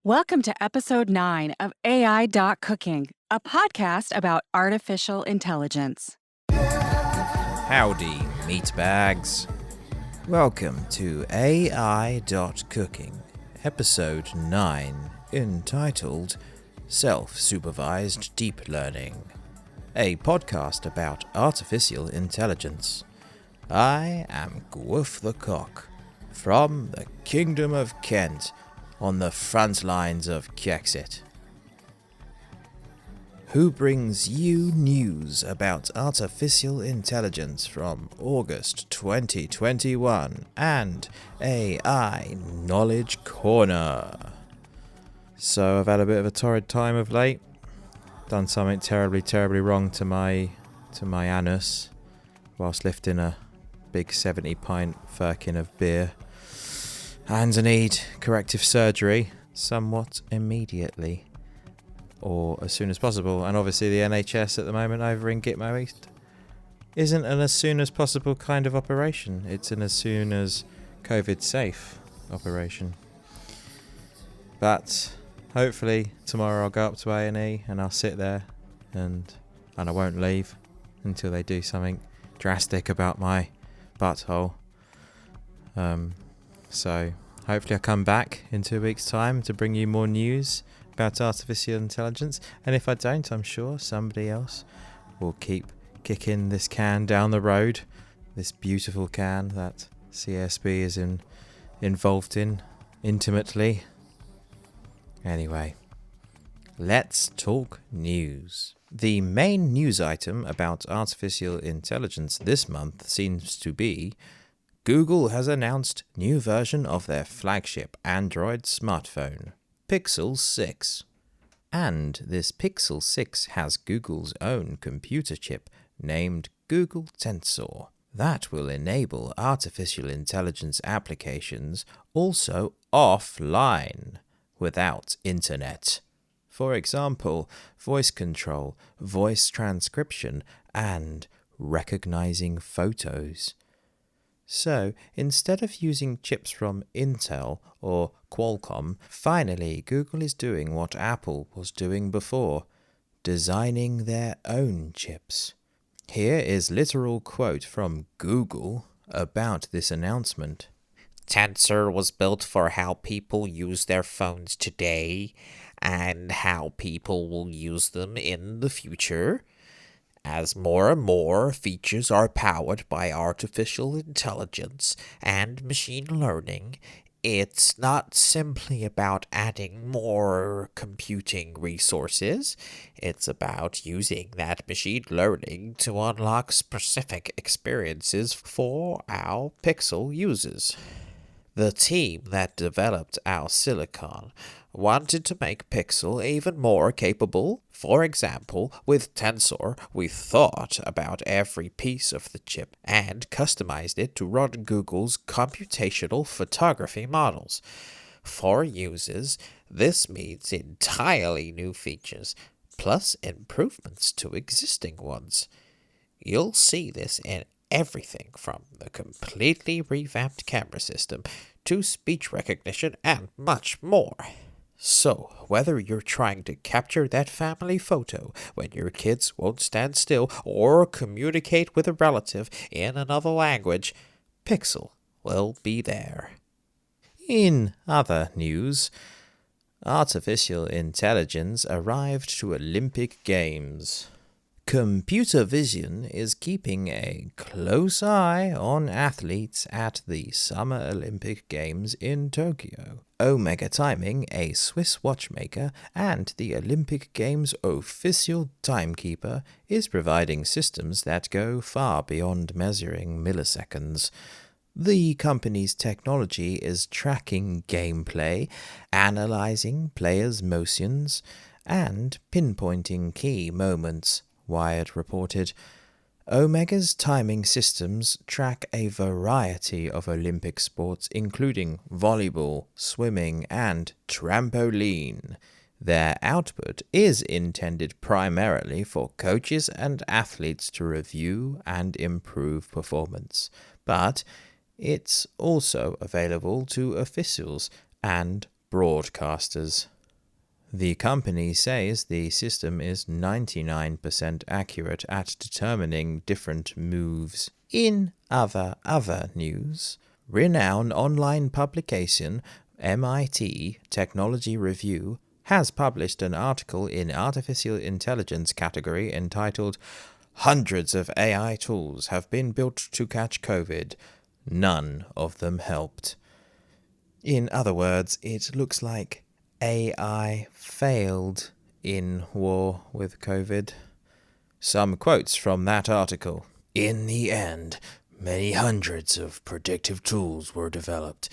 Welcome to episode 9 of AI.COOKING, a podcast about artificial intelligence. Howdy, meatbags. Welcome to AI.COOKING, episode 9, entitled Self-Supervised Deep Learning, a podcast about artificial intelligence. I am Gwoof the Cock, from the Kingdom of Kent, on the front lines of Kexit. Who brings you news about artificial intelligence from August 2021 and AI Knowledge Corner. So I've had a bit of a torrid time of late. Done something terribly wrong to my anus whilst lifting a big 70-pint firkin of beer. And I need corrective surgery somewhat immediately, or as soon as possible. And obviously the NHS at the moment over in Gitmo East isn't an as soon as possible kind of operation. It's an as soon as COVID safe operation. But hopefully tomorrow I'll go up to A&E and I'll sit there and I won't leave until they do something drastic about my butthole. So hopefully I'll come back in 2 weeks' time to bring you more news about artificial intelligence. And if I don't, I'm sure somebody else will keep kicking this can down the road. This beautiful can that CSB is involved in intimately. Anyway, let's talk news. The main news item about artificial intelligence this month seems to be Google has announced new version of their flagship Android smartphone, Pixel 6. And this Pixel 6 has Google's own computer chip named Google Tensor that will enable artificial intelligence applications also offline, without internet. For example, voice control, voice transcription, and recognizing photos. So, instead of using chips from Intel or Qualcomm, finally Google is doing what Apple was doing before, designing their own chips. Here is literal quote from Google about this announcement. Tensor was built for how people use their phones today and how people will use them in the future. As more and more features are powered by artificial intelligence and machine learning, it's not simply about adding more computing resources. It's about using that machine learning to unlock specific experiences for our Pixel users. The team that developed our silicon wanted to make Pixel even more capable. For example, with Tensor, we thought about every piece of the chip and customized it to run Google's computational photography models. For users, this means entirely new features, plus improvements to existing ones. You'll see this in everything from the completely revamped camera system to speech recognition and much more. So, whether you're trying to capture that family photo when your kids won't stand still or communicate with a relative in another language, Pixel will be there. In other news, artificial intelligence arrived to Olympic Games. Computer vision is keeping a close eye on athletes at the Summer Olympic Games in Tokyo. Omega Timing, a Swiss watchmaker and the Olympic Games official timekeeper, is providing systems that go far beyond measuring milliseconds. The company's technology is tracking gameplay, analyzing players' motions, and pinpointing key moments, Wired reported. Omega's timing systems track a variety of Olympic sports, including volleyball, swimming, and trampoline. Their output is intended primarily for coaches and athletes to review and improve performance, but it's also available to officials and broadcasters. The company says the system is 99% accurate at determining different moves. In other news, renowned online publication MIT Technology Review has published an article in Artificial Intelligence category entitled "Hundreds of AI tools have been built to catch COVID. None of them helped." In other words, it looks like AI failed in war with COVID. Some quotes from that article. "In the end, many hundreds of predictive tools were developed.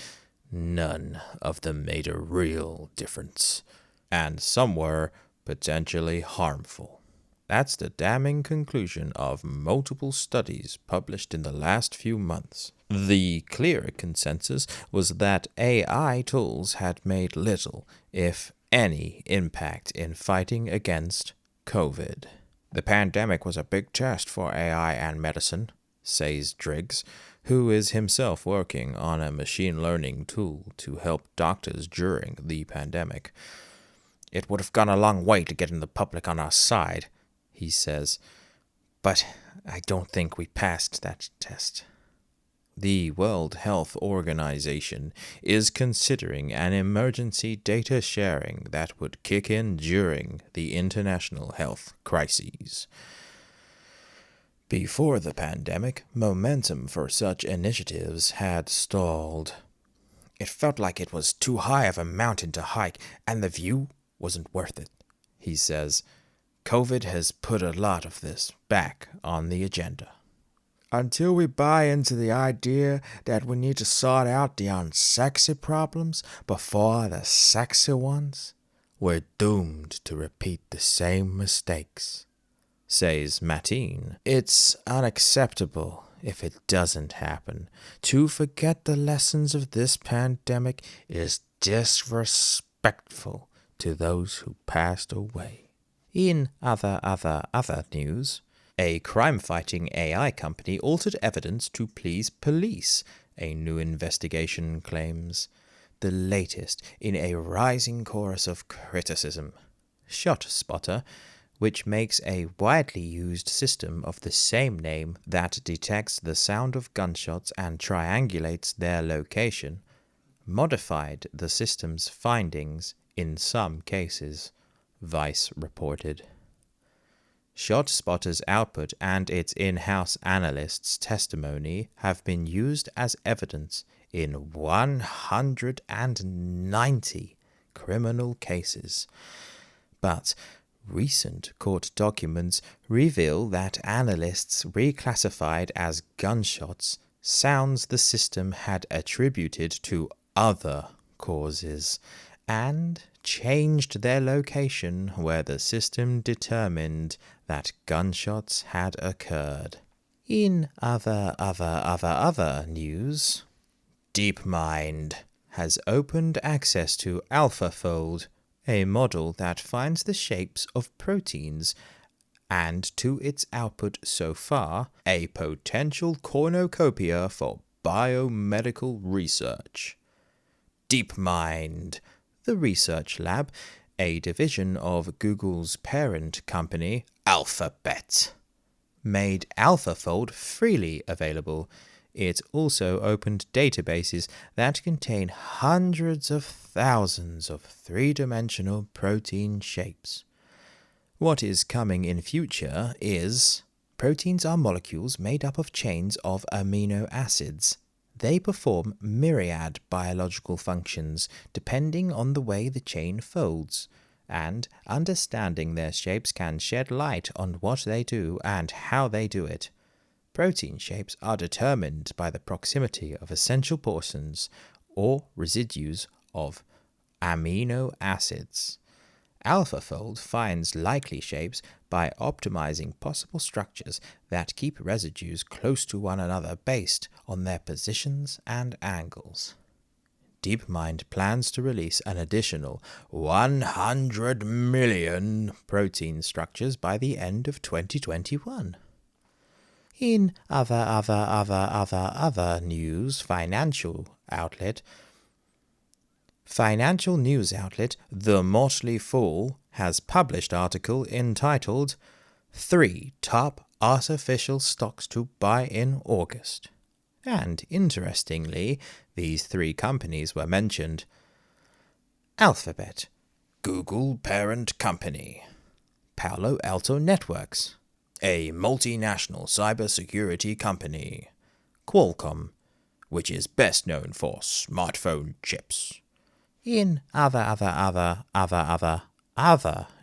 None of them made a real difference. And some were potentially harmful." That's the damning conclusion of multiple studies published in the last few months. The clear consensus was that AI tools had made little, if any, impact in fighting against COVID. "The pandemic was a big test for AI and medicine," says Driggs, who is himself working on a machine learning tool to help doctors during the pandemic. "It would have gone a long way to getting the public on our side," he says, "but I don't think we passed that test." The World Health Organization is considering an emergency data sharing that would kick in during the international health crises. Before the pandemic, momentum for such initiatives had stalled. "It felt like it was too high of a mountain to hike, and the view wasn't worth it," he says. "COVID has put a lot of this back on the agenda." "Until we buy into the idea that we need to sort out the unsexy problems before the sexy ones, we're doomed to repeat the same mistakes," says Mateen. "It's unacceptable, if it doesn't happen. To forget the lessons of this pandemic is disrespectful to those who passed away." In other news, a crime-fighting AI company altered evidence to please police, a new investigation claims. The latest in a rising chorus of criticism. ShotSpotter, which makes a widely used system of the same name that detects the sound of gunshots and triangulates their location, modified the system's findings in some cases, Vice reported. ShotSpotter's output and its in-house analyst's testimony have been used as evidence in 190 criminal cases. But recent court documents reveal that analysts reclassified as gunshots sounds the system had attributed to other causes, and changed their location where the system determined that gunshots had occurred. In other news, DeepMind has opened access to AlphaFold, a model that finds the shapes of proteins, and to its output so far, a potential cornucopia for biomedical research. DeepMind, the research lab, a division of Google's parent company, Alphabet, made AlphaFold freely available. It also opened databases that contain hundreds of thousands of three-dimensional protein shapes. What is coming in future is proteins are molecules made up of chains of amino acids. They perform myriad biological functions depending on the way the chain folds, and understanding their shapes can shed light on what they do and how they do it. Protein shapes are determined by the proximity of essential portions or residues of amino acids. AlphaFold finds likely shapes by optimizing possible structures that keep residues close to one another based on their positions and angles. DeepMind plans to release an additional 100 million protein structures by the end of 2021. In other news, financial outlet Financial news outlet The Motley Fool has published article entitled 3 Top Artificial Stocks to Buy in August. And interestingly, these 3 companies were mentioned. Alphabet, Google parent company. Palo Alto Networks, a multinational cybersecurity company. Qualcomm, which is best known for smartphone chips. In other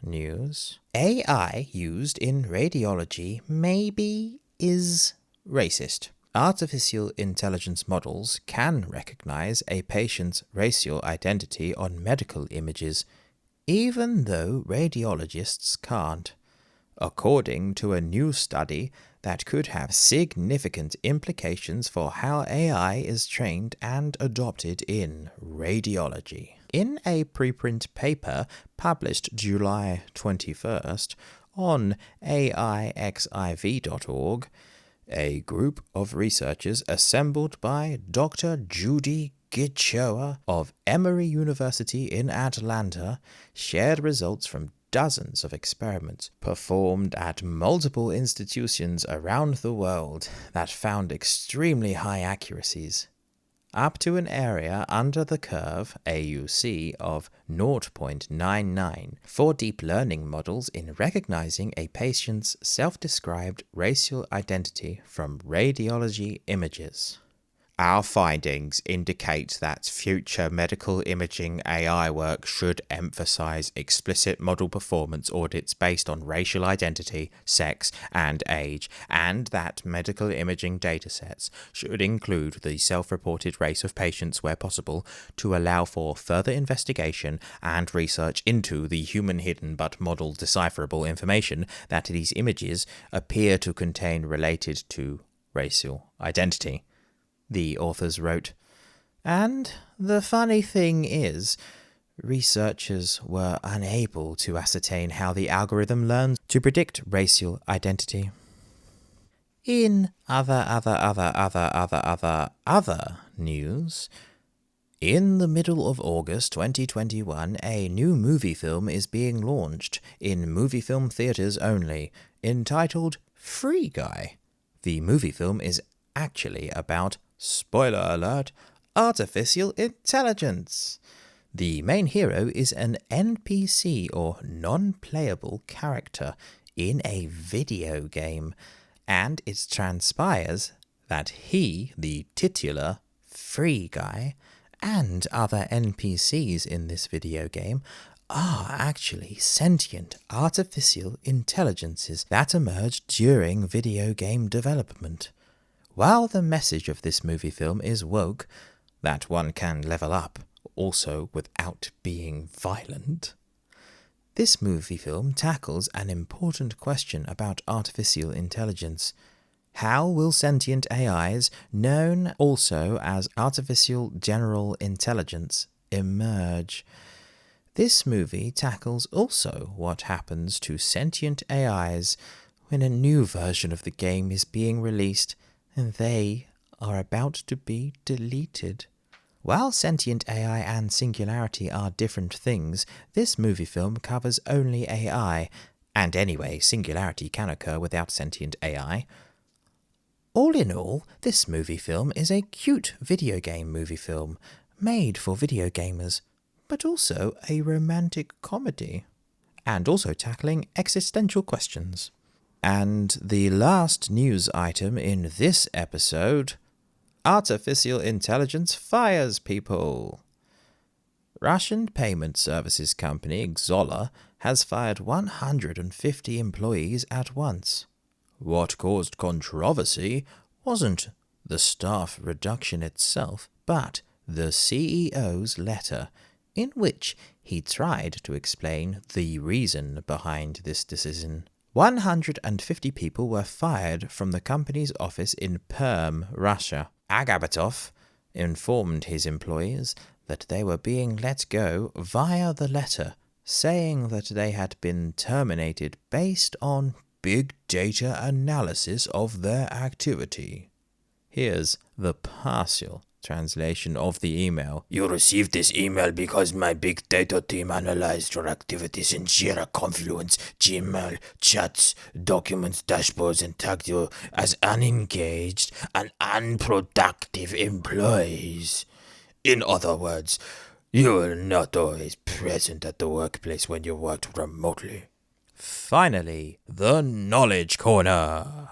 news, AI used in radiology maybe is racist. Artificial intelligence models can recognize a patient's racial identity on medical images, even though radiologists can't, according to a new study that could have significant implications for how AI is trained and adopted in radiology. In a preprint paper published July 21st on AI.COOKING.org, a group of researchers assembled by Dr. Judy Gichoa of Emory University in Atlanta shared results from dozens of experiments performed at multiple institutions around the world that found extremely high accuracies, up to an area under the curve AUC of 0.99 for deep learning models in recognizing a patient's self-described racial identity from radiology images. Our findings indicate that future medical imaging AI work should emphasize explicit model performance audits based on racial identity, sex, and age, and that medical imaging datasets should include the self-reported race of patients where possible to allow for further investigation and research into the human hidden but model decipherable information that these images appear to contain related to racial identity, the authors wrote. And the funny thing is, researchers were unable to ascertain how the algorithm learns to predict racial identity. In other news, in the middle of August 2021, a new movie film is being launched in movie film theaters only, entitled Free Guy. The movie film is actually about, spoiler alert, artificial intelligence. The main hero is an NPC or non-playable character in a video game, and it transpires that he, the titular Free Guy, and other NPCs in this video game are actually sentient artificial intelligences that emerged during video game development. While the message of this movie film is woke, that one can level up, also without being violent, this movie film tackles an important question about artificial intelligence. How will sentient AIs, known also as artificial general intelligence, emerge? This movie tackles also what happens to sentient AIs when a new version of the game is being released and they are about to be deleted. While sentient AI and singularity are different things, this movie film covers only AI, and anyway, singularity can occur without sentient AI. All in all, this movie film is a cute video game movie film, made for video gamers, but also a romantic comedy, and also tackling existential questions. And the last news item in this episode: artificial intelligence fires people. Russian payment services company Xola has fired 150 employees at once. What caused controversy wasn't the staff reduction itself, but the CEO's letter, in which he tried to explain the reason behind this decision. 150 people were fired from the company's office in Perm, Russia. Agabatov informed his employees that they were being let go via the letter, saying that they had been terminated based on big data analysis of their activity. Here's the partial Translation of the email. You received this email because my big data team analyzed your activities in Jira, Confluence, Gmail, chats, documents, dashboards, and tagged you as unengaged and unproductive employees. In other words, you were not always present at the workplace when you worked remotely. Finally, the Knowledge Corner.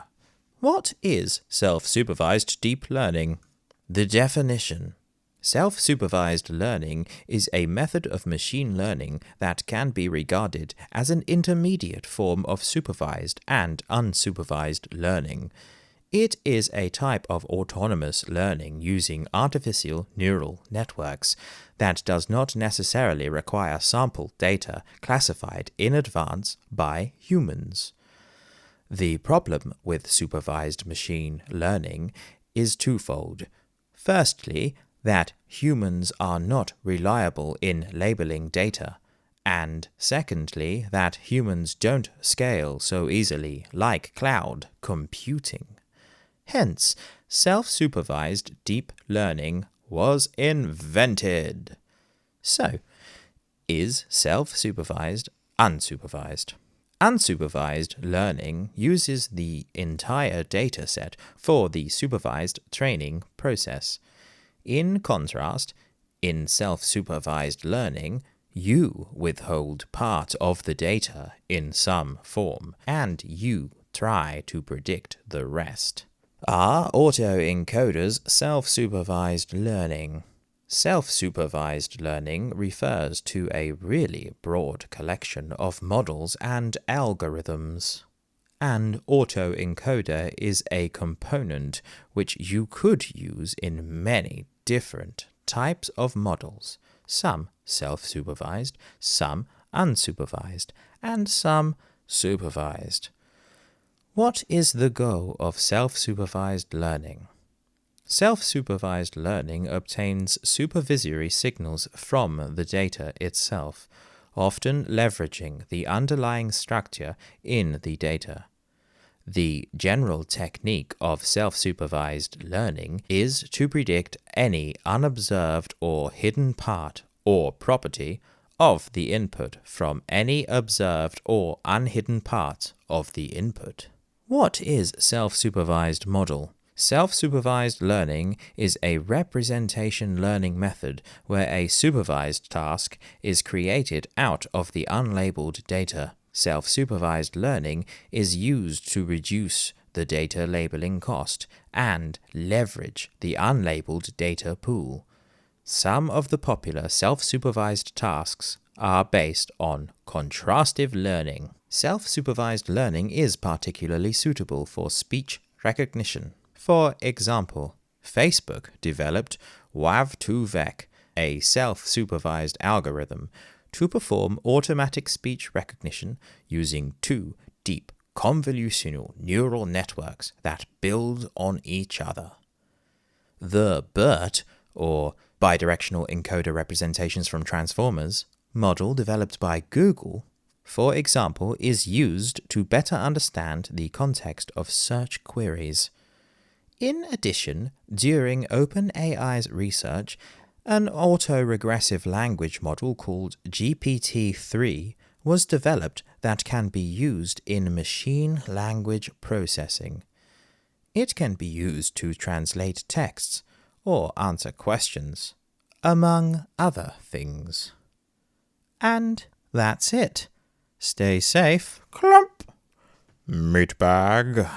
What is self-supervised deep learning? The definition. Self-supervised learning is a method of machine learning that can be regarded as an intermediate form of supervised and unsupervised learning. It is a type of autonomous learning using artificial neural networks that does not necessarily require sample data classified in advance by humans. The problem with supervised machine learning is twofold. Firstly, that humans are not reliable in labeling data, and secondly, that humans don't scale so easily like cloud computing. Hence, self-supervised deep learning was invented. So, is self-supervised unsupervised? Unsupervised learning uses the entire data set for the supervised training process. In contrast, in self-supervised learning, you withhold part of the data in some form, and you try to predict the rest. Are autoencoders self-supervised learning? Self-supervised learning refers to a really broad collection of models and algorithms. An autoencoder is a component which you could use in many different types of models, some self-supervised, some unsupervised, and some supervised. What is the goal of self-supervised learning? Self-supervised learning obtains supervisory signals from the data itself, often leveraging the underlying structure in the data. The general technique of self-supervised learning is to predict any unobserved or hidden part or property of the input from any observed or unhidden part of the input. What is self-supervised model? Self-supervised learning is a representation learning method where a supervised task is created out of the unlabeled data. Self-supervised learning is used to reduce the data labeling cost and leverage the unlabeled data pool. Some of the popular self-supervised tasks are based on contrastive learning. Self-supervised learning is particularly suitable for speech recognition. For example, Facebook developed WAV2VEC, a self-supervised algorithm, to perform automatic speech recognition using two deep convolutional neural networks that build on each other. The BERT, or bidirectional encoder representations from transformers, model developed by Google, for example, is used to better understand the context of search queries. In addition, during OpenAI's research, an autoregressive language model called GPT-3 was developed that can be used in machine language processing. It can be used to translate texts or answer questions, among other things. And that's it. Stay safe. Clump. Meatbag.